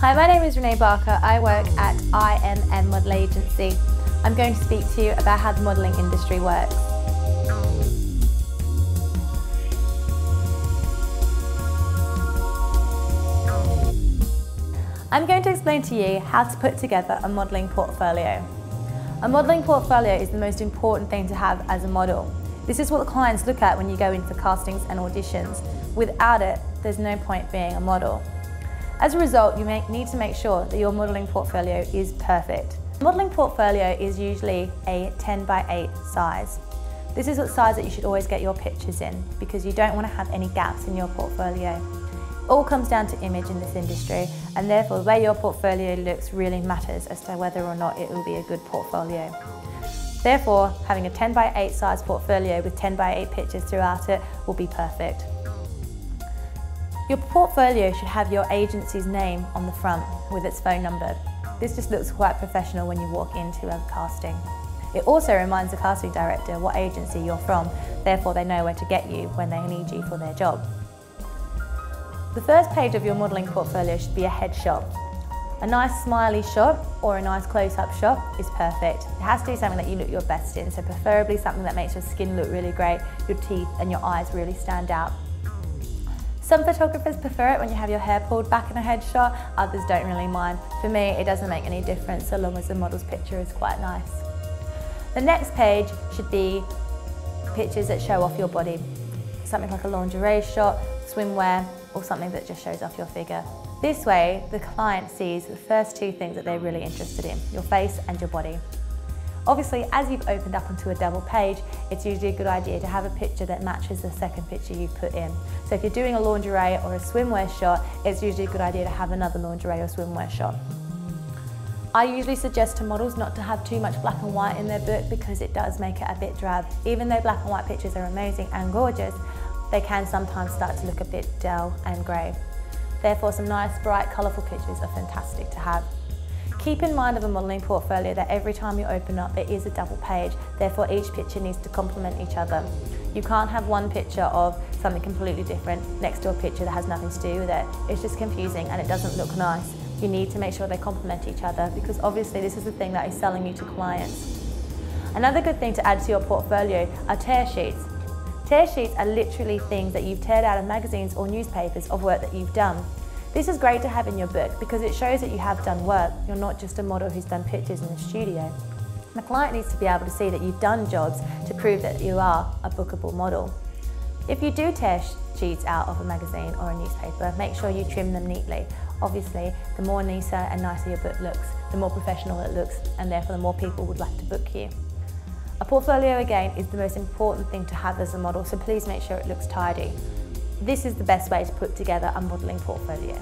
Hi, my name is Renee Barker. I work at IMM Model Agency. I'm going to speak to you about how the modelling industry works. I'm going to explain to you how to put together a modelling portfolio. A modelling portfolio is the most important thing to have as a model. This is what the clients look at when you go in for castings and auditions. Without it, there's no point being a model. As a result, you need to make sure that your modelling portfolio is perfect. A modelling portfolio is usually a 10 by 8 size. This is what size that you should always get your pictures in, because you don't want to have any gaps in your portfolio. It all comes down to image in this industry, and therefore the way your portfolio looks really matters as to whether or not it will be a good portfolio. Therefore, having a 10 by 8 size portfolio with 10 by 8 pictures throughout it will be perfect. Your portfolio should have your agency's name on the front with its phone number. This just looks quite professional when you walk into a casting. It also reminds the casting director what agency you're from, therefore they know where to get you when they need you for their job. The first page of your modelling portfolio should be a headshot. A nice smiley shot or a nice close-up shot is perfect. It has to be something that you look your best in, so preferably something that makes your skin look really great, your teeth and your eyes really stand out. Some photographers prefer it when you have your hair pulled back in a headshot, others don't really mind. For me, it doesn't make any difference so long as the model's picture is quite nice. The next page should be pictures that show off your body. Something like a lingerie shot, swimwear, or something that just shows off your figure. This way, the client sees the first two things that they're really interested in, your face and your body. Obviously, as you've opened up onto a double page, it's usually a good idea to have a picture that matches the second picture you've put in. So if you're doing a lingerie or a swimwear shot, it's usually a good idea to have another lingerie or swimwear shot. I usually suggest to models not to have too much black and white in their book because it does make it a bit drab. Even though black and white pictures are amazing and gorgeous, they can sometimes start to look a bit dull and grey. Therefore, some nice, bright, colourful pictures are fantastic to have. Keep in mind of a modelling portfolio that every time you open up, there is a double page. Therefore, each picture needs to complement each other. You can't have one picture of something completely different next to a picture that has nothing to do with it. It's just confusing and it doesn't look nice. You need to make sure they complement each other because obviously this is the thing that is selling you to clients. Another good thing to add to your portfolio are tear sheets. Tear sheets are literally things that you've teared out of magazines or newspapers of work that you've done. This is great to have in your book because it shows that you have done work. You're not just a model who's done pictures in the studio. The client needs to be able to see that you've done jobs to prove that you are a bookable model. If you do tear sheets out of a magazine or a newspaper, make sure you trim them neatly. Obviously, the more neater and nicer your book looks, the more professional it looks, and therefore the more people would like to book you. A portfolio, again, is the most important thing to have as a model, so please make sure it looks tidy. This is the best way to put together a modelling portfolio.